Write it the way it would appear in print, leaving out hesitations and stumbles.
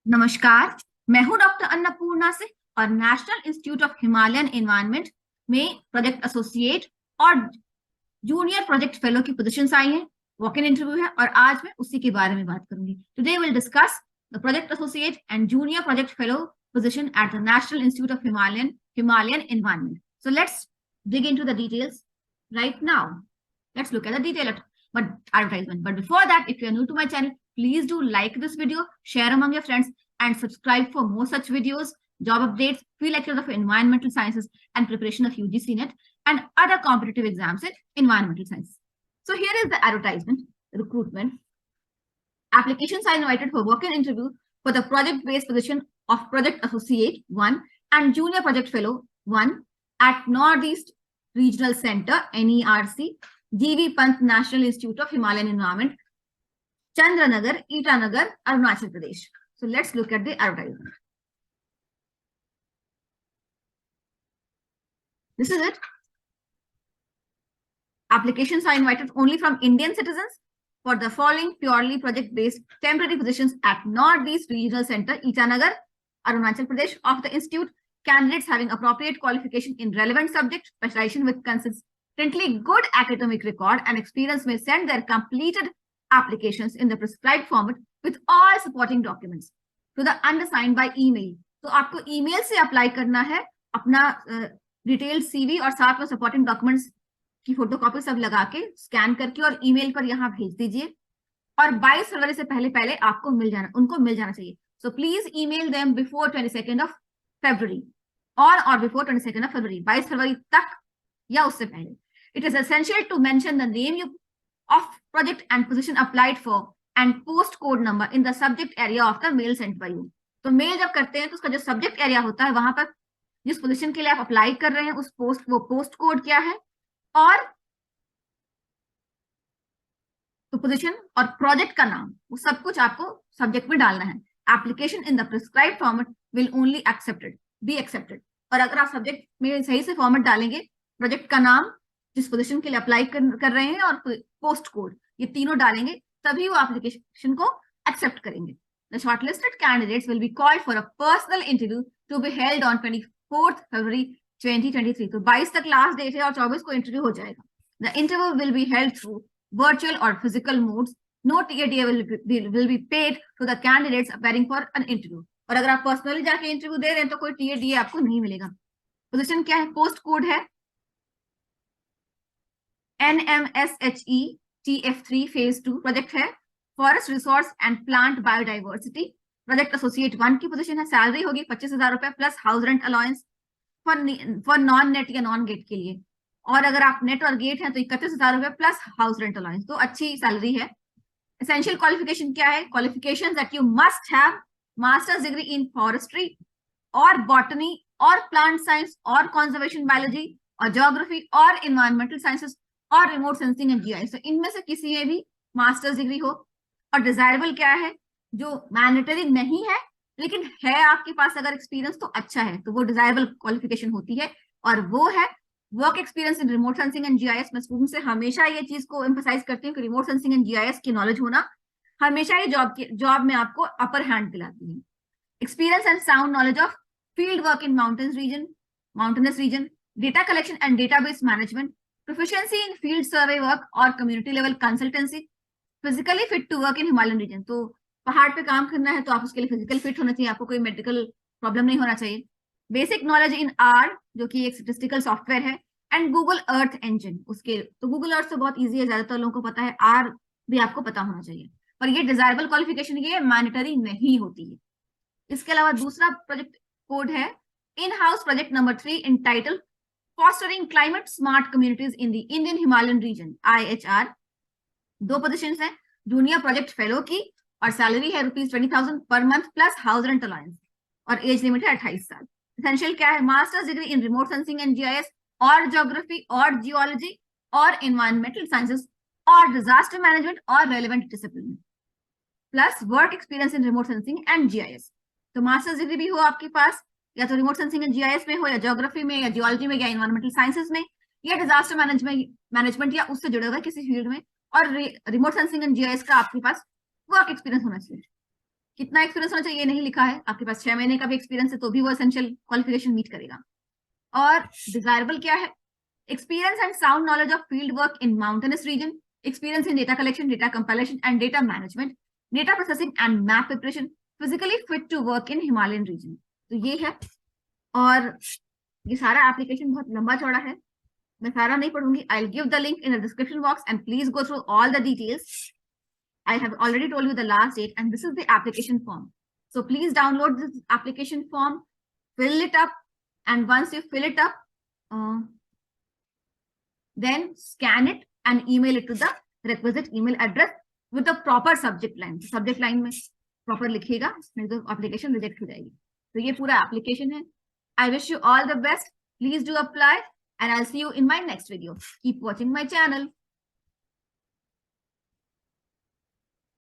नमस्कार। मैं हूं डॉक्टर अन्नपूर्णा से और national institute of Himalayan environment में प्रोजेक्ट एसोसिएट और जूनियर प्रोजेक्ट फेलो की पोजीशंस आई हैं। वॉक इन इंटरव्यू है और आज मैं उसी के बारे में बात करूंगी। Today will discuss the project associate and junior project fellow position at the National Institute of Himalayan Environment. So let's dig into the details right now. Let's look at the detailed advertisement. But before that, if you are new to my channel, please do like this video, share among your friends, and subscribe for more such videos, job updates, field lectures of environmental sciences, and preparation of UGC NET and other competitive exams in environmental science. So here is the advertisement, recruitment. Applications are invited for work-in interview for the project-based position of Project Associate 1 and Junior Project Fellow 1 at Northeast Regional Center, NERC, GV Pant National Institute of Himalayan Environment, Chandranagar, Itanagar, Arunachal Pradesh. So let's look at the advertisement. This is it. Applications are invited only from Indian citizens for the following purely project-based temporary positions at Northeast Regional Center, Itanagar, Arunachal Pradesh of the Institute. Candidates having appropriate qualification in relevant subject, specialization with consistently good academic record and experience may send their completed applications in the prescribed format with all supporting documents to the undersigned by email. तो आपको email से apply करना है अपना detail CV और साथ में supporting documents की फोटोकॉपी सब लगा के स्कैन करके और ईमेल पर यहाँ भेज दीजिए और 22 फरवरी से पहले आपको उनको मिल जाना चाहिए. So please email them before 22nd of February or before 22nd of February, 22 फरवरी तक या उससे पहले. It is essential to mention the name of project and position applied for and post code number in the subject area of the mail sent by you. तो mail जब करते हैं तो उसका जो सब्जेक्ट एरिया होता है वहां पर जिस पोजीशन के लिए आप अप्लाई कर रहे हैं उस पोस्ट कोड क्या है और तो पोजीशन और प्रोजेक्ट का नाम वो सब कुछ आपको सब्जेक्ट में डालना है. Application in the prescribed format will only be accepted. और अगर आप सब्जेक्ट में सही से फॉर्मेट डालेंगे, प्रोजेक्ट का नाम, जिस पोजीशन के लिए अप्लाई कर रहे हैं और पोस्ट कोड, ये तीनों डालेंगे तभी वो एप्लीकेशन को एक्सेप्ट करेंगे. The shortlisted candidates will be called for a personal interview to be held on 24th February 2023. तो 22 तक लास्ट डेट है और 24 को इंटरव्यू हो जाएगा. The interview will be held through virtual or physical modes. No TADA will be paid to the candidates appearing for an interview. और अगर आप पर्सनली जाके इंटरव्यू दे रहे हैं तो कोई TADA आपको नहीं मिलेगा. पोजीशन क्या है? पोस्ट कोड है NMSHE TF3 phase 2. प्रोजेक्ट है forest resource and plant biodiversity. Project associate 1 की पोजीशन है. सैलरी होगी 25,000 रुपए plus house rent allowance for non net या नॉन गेट के लिए. और अगर आप नेट और गेट हैं तो 31,000 रुपए प्लस हाउस रेंट अलाउंस. तो अच्छी सैलरी है. एसेंशियल क्वालिफिकेशन क्या है? Qualification that you must have masters degree in forestry और बॉटनी और प्लांट साइंस और कंजर्वेशन बायोलॉजी और ज्योग्राफी और इन्वायरमेंटल साइंसेस और रिमोट सेंसिंग एंड जीआईएस. तो इनमें से किसी में भी मास्टर्स डिग्री हो. और डिजायरेबल क्या है? जो मैंडेटरी नहीं है लेकिन है आपके पास अगर एक्सपीरियंस तो अच्छा है, तो वो डिजायरेबल क्वालिफिकेशन होती है और वो है work experience in remote sensing and GIS. मैं स्टूडेंट से हमेशा ये चीज को एम्फसाइज करती हूँ कि रिमोट सेंसिंग एंड जीआईएस की नॉलेज होना हमेशा ये जॉब में आपको अपर हैंड दिलाती है. Experience and sound knowledge of field work in mountainous region, data collection and database management, proficiency in field survey work और community level consultancy, physically fit to work in Himalayan region. तो पहाड़ पे काम करना है तो आप उसके लिए फिजिकल फिट होना चाहिए, आपको कोई मेडिकल प्रॉब्लम नहीं होना चाहिए. बेसिक नॉलेज इन आर जो कि एक स्टैटिस्टिकल सॉफ्टवेयर है एंड गूगल अर्थ इंजन. उसके तो गूगल अर्थ तो बहुत इजी है, ज्यादातर लोगों को पता है. आर भी आपको पता होना चाहिए पर ये डिजायरेबल क्वालिफिकेशन ये मैंडेटरी नहीं होती है. इसके अलावा दूसरा प्रोजेक्ट कोड है in house project number 3 in title fostering climate smart communities in the Indian Himalayan region IHR. 2 positions हैं जूनियर प्रोजेक्ट फेलो की और सैलरी है ₹20,000 per month plus house rent allowance और एज लिमिट है 28 साल. Essential क्या है? Masters degree in remote sensing and GIS और ज्योग्राफी और जियोलॉजी और एनवायरमेंटल साइंसेस और डिजास्टर मैनेजमेंट और relevant discipline plus work experience in remote sensing and GIS. तो मास्टर्स डिग्री भी हो आपके पास या तो रिमोट सेंसिंग एंड जीआईएस में हो या ज्योग्राफी में या जियोलॉजी में या एनवायरमेंटल साइंसेस में या डिजास्टर मैनेजमेंट या उससे जुड़े हुए किसी फील्ड में और रिमोट सेंसिंग एंड जीआईएस का आपके पास वर्क एक्सपीरियंस होना चाहिए. कितना एक्सपीरियंस होना चाहिए ये नहीं लिखा है, आपके पास 6 महीने का भी एक्सपीरियंस है तो भी वो एसेंशियल क्वालिफिकेशन मीट करेगा। और डिजायरेबल क्या है? Experience and sound knowledge of field work in mountainous region, experience in data collection, data compilation and data management, data processing and map preparation, physically fit to work in Himalayan region। तो ये है। और ये सारा application बहुत लंबा चौड़ा है, मैं सारा नहीं पढ़ूंगी। I'll give the link in the description box and please go through all the details. I have already told you the last date and this is the application form. So please download this application form, fill it up, and once you fill it up, then scan it and email it to the requisite email address with the proper subject line। subject line में proper लिखिएगा, नहीं तो application reject हो जाएगी। तो ये पूरा application है। I wish you all the best. Please do apply and I'll see you in my next video. Keep watching my channel.